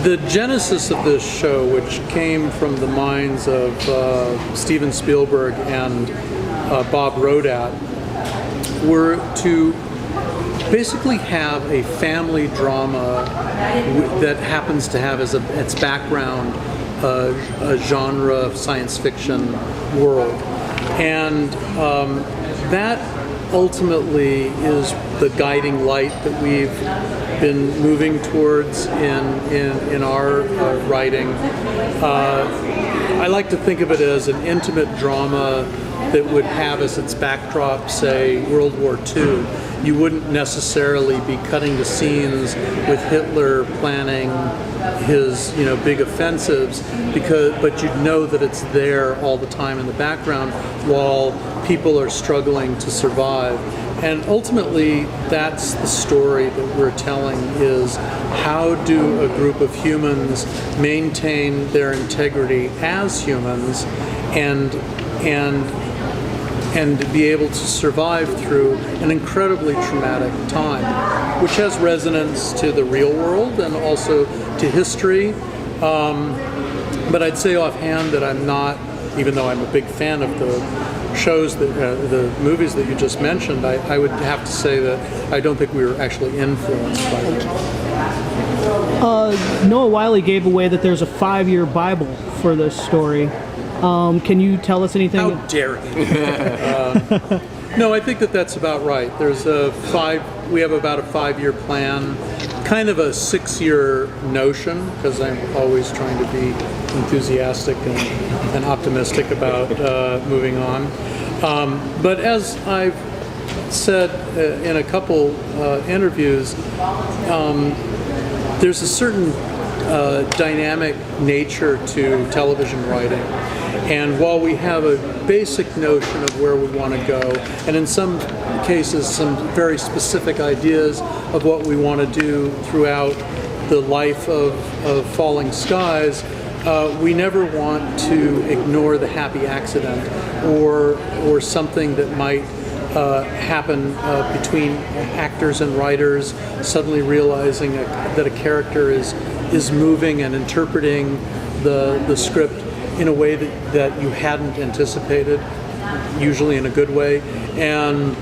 The genesis of this show, which came from the minds of Steven Spielberg and Bob Rodat, were to basically have a family drama that happens to have as its background a genre of science fiction world. And that ultimately is the guiding light that we've been moving towards in our writing. I like to think of it as an intimate drama that would have as its backdrop, say, World War II. You wouldn't necessarily be cutting to scenes with Hitler planning his, big offensives, but you'd know that it's there all the time in the background while people are struggling to survive. And ultimately, that's the story that we're telling, is how do a group of humans maintain their integrity as humans and be able to survive through an incredibly traumatic time, which has resonance to the real world and also to history. But I'd say offhand that I'm not, even though I'm a big fan of the shows, the movies that you just mentioned, I would have to say that I don't think we were actually influenced by them. Noah Wylie gave away that there's a 5-year Bible for this story. Can you tell us anything? How dare he? No, I think that that's about right. There's we have about a 5-year plan, kind of a 6-year notion, because I'm always trying to be enthusiastic and optimistic about moving on. But as I've said in a couple interviews, there's a certain dynamic nature to television writing. And while we have a basic notion of where we want to go, and in some cases some very specific ideas of what we want to do throughout the life of Falling Skies, we never want to ignore the happy accident or something that might happen between actors and writers suddenly realizing that a character is moving and interpreting the script in a way that you hadn't anticipated, usually in a good way. And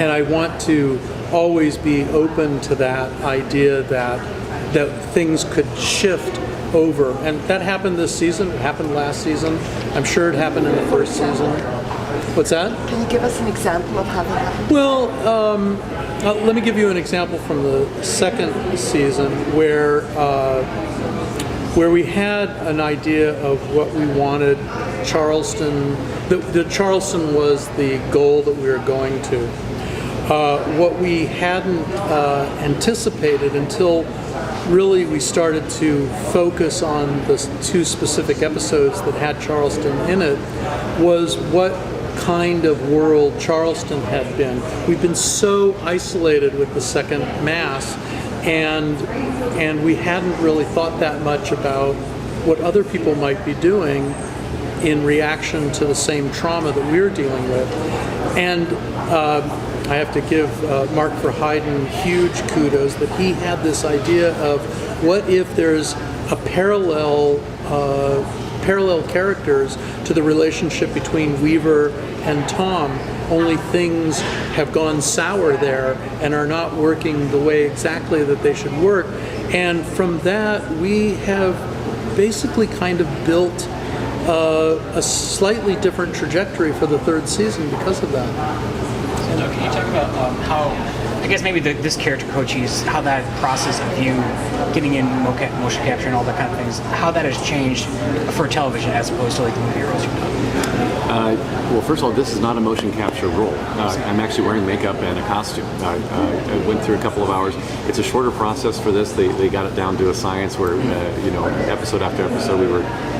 I want to always be open to that idea that things could shift over. And that happened this season, it happened last season, I'm sure it happened in the first season. What's that? Can you give us an example of how that happened? Well, let me give you an example from the second season where we had an idea of what we wanted Charleston. The Charleston was the goal that we were going to. What we hadn't anticipated until really we started to focus on the 2 specific episodes that had Charleston in it was what kind of world Charleston had been. We've been so isolated with the second mass, and we hadn't really thought that much about what other people might be doing in reaction to the same trauma that we're dealing with. And I have to give Mark Verheiden huge kudos that he had this idea of what if there's a parallel characters to the relationship between Weaver and Tom, only things have gone sour there and are not working the way exactly that they should work. And from that, we have basically kind of built a slightly different trajectory for the 3rd season because of that. So, can you talk about how, I guess maybe this character Cochise, how that process of you getting in motion capture and all that kind of things, how that has changed for television as opposed to like the movie roles you've done? Well, first of all, this is not a motion capture role. I'm actually wearing makeup and a costume. I went through a couple of hours. It's a shorter process for this. They got it down to a science where, episode after episode, we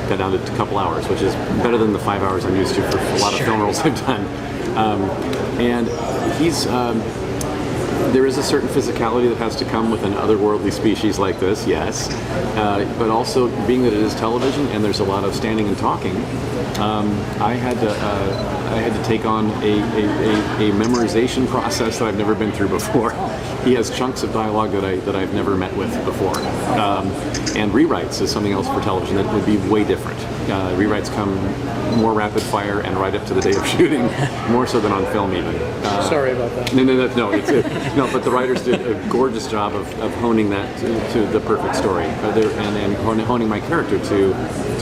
got down to a couple hours, which is better than the 5 hours I'm used to for a lot of film roles I've done. And he's there is a certain physicality that has to come with an otherworldly species like this, yes. But also, being that it is television and there's a lot of standing and talking, I had to take on a memorization process that I've never been through before. He has chunks of dialogue that I've never met with before. And rewrites is something else for television that would be way different. Rewrites come more rapid fire and right up to the day of shooting, more so than on film even. Sorry about that. No, but the writers did a gorgeous job of honing that to the perfect story, and honing my character to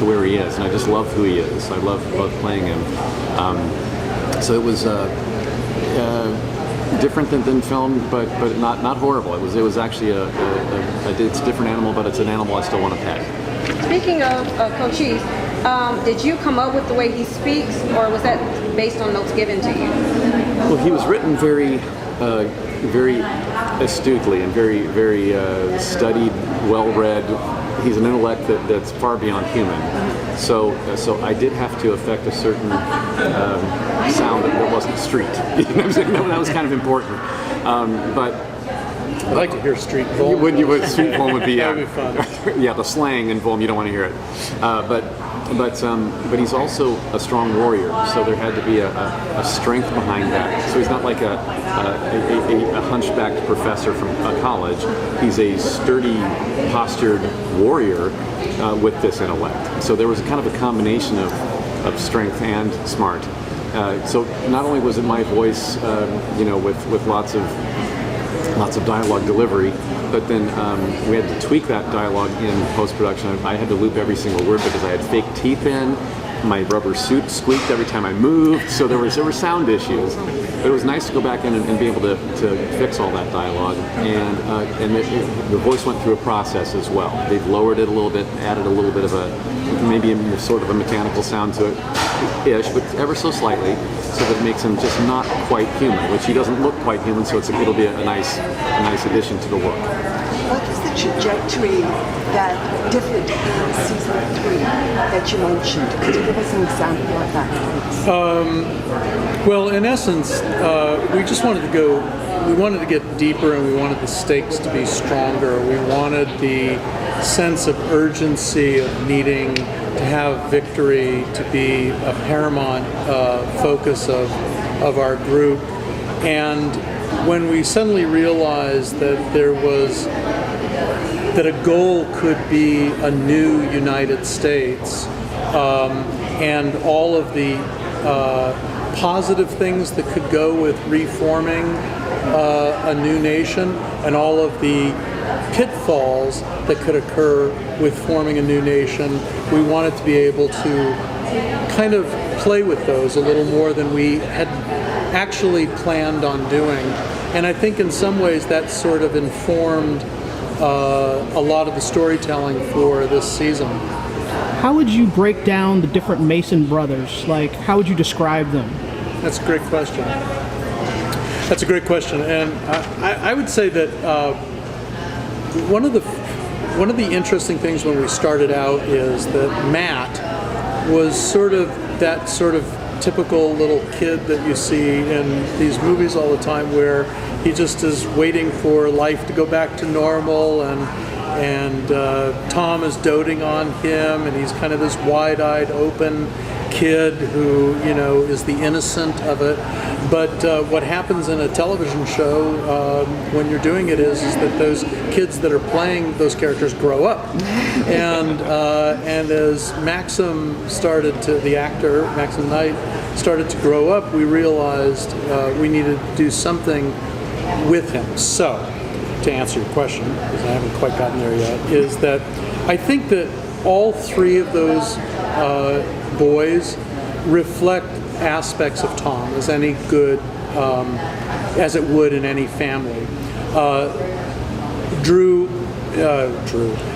where he is, and I just love who he is. I love playing him. So it was different than film, but not horrible. It was actually it's a different animal, but it's an animal I still want to pet. Speaking of Cochise, did you come up with the way he speaks, or was that based on notes given to you? Well, he was written very astutely and very studied, well-read. He's an intellect that's far beyond human. So I did have to affect a certain sound that wasn't street. You know what I'm saying? That was kind of important. But I'd like to hear street Volm. you would street Volm would be That would be fun. yeah, the slang in Volm, you don't want to hear it. But he's also a strong warrior, so there had to be a strength behind that. So he's not like a hunchbacked professor from a college. He's a sturdy, postured warrior with this intellect. So there was kind of a combination of strength and smart. So not only was it my voice, with lots of dialogue delivery, but then we had to tweak that dialogue in post-production. I had to loop every single word because I had fake teeth in. My rubber suit squeaked every time I moved, so there were sound issues. But it was nice to go back in and be able to fix all that dialogue. And the voice went through a process as well. They've lowered it a little bit, added a little bit of maybe a sort of a mechanical sound to it, but ever so slightly, so that it makes him just not quite human, which he doesn't look quite human, so it'll be a nice addition to the look. What was the trajectory that differed in season 3 that you mentioned? Could you give us an example of that, please? Well, in essence, we wanted to get deeper, and we wanted the stakes to be stronger. We wanted the sense of urgency of needing to have victory to be a paramount focus of our group. And when we suddenly realized that that a goal could be a new United States, and all of the positive things that could go with reforming a new nation, and all of the pitfalls that could occur with forming a new nation, we wanted to be able to kind of play with those a little more than we had actually planned on doing. And I think in some ways that sort of informed a lot of the storytelling for this season. How would you break down the different Mason brothers? Like, how would you describe them? That's a great question. And I would say that one of the interesting things when we started out is that Matt was sort of that sort of typical little kid that you see in these movies all the time, where he just is waiting for life to go back to normal, and Tom is doting on him, and he's kind of this wide-eyed, open kid who, is the innocent of it. But what happens in a television show when you're doing it is that those kids that are playing those characters grow up. And as the actor, Maxim Knight, started to grow up, we realized we needed to do something with him. So, to answer your question, because I haven't quite gotten there yet, is that I think that all three of those boys reflect aspects of Tom, as any good, as it would in any family.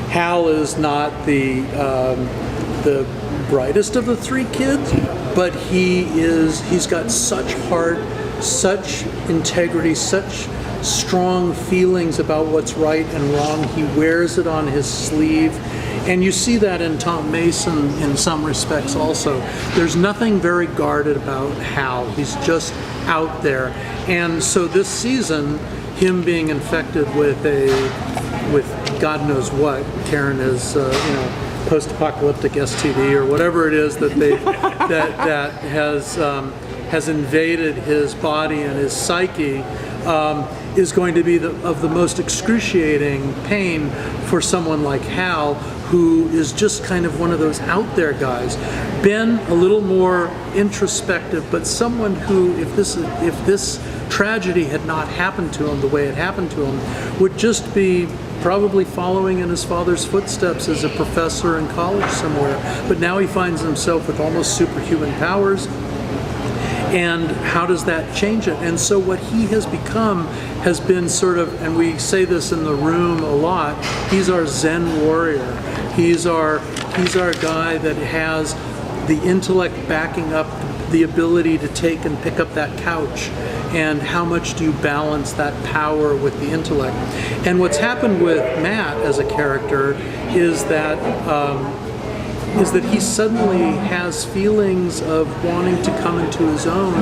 Hal is not the brightest of the three kids, but he's got such heart, such integrity, such strong feelings about what's right and wrong. He wears it on his sleeve. And you see that in Tom Mason in some respects also. There's nothing very guarded about Hal. He's just out there. And so this season, him being infected with God knows what. Karen is, post-apocalyptic STD or whatever it is that they that has invaded his body and his psyche, is going to be of the most excruciating pain for someone like Hal, who is just kind of one of those out there guys. Ben, a little more introspective, but someone who, if this tragedy had not happened to him the way it happened to him, would just be probably following in his father's footsteps as a professor in college somewhere. But now he finds himself with almost superhuman powers. And how does that change it? And so what he has become has been sort of, and we say this in the room a lot, he's our Zen warrior. He's our guy that has the intellect backing up the ability to take and pick up that couch. And how much do you balance that power with the intellect? And what's happened with Matt as a character is that he suddenly has feelings of wanting to come into his own.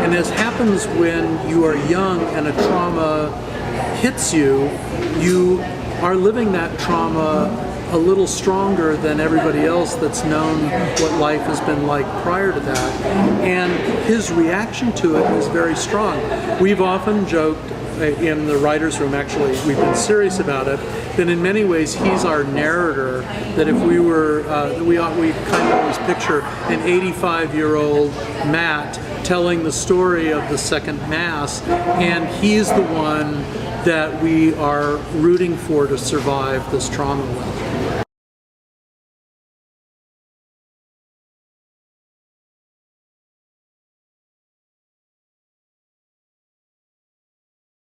And as happens when you are young and a trauma hits you, you are living that trauma a little stronger than everybody else that's known what life has been like prior to that. And his reaction to it is very strong. We've often joked in the writer's room, actually, we've been serious about it, that in many ways he's our narrator, that if we were, we kind of always picture an 85-year-old Matt telling the story of the second Mass, and he's the one that we are rooting for to survive this trauma with.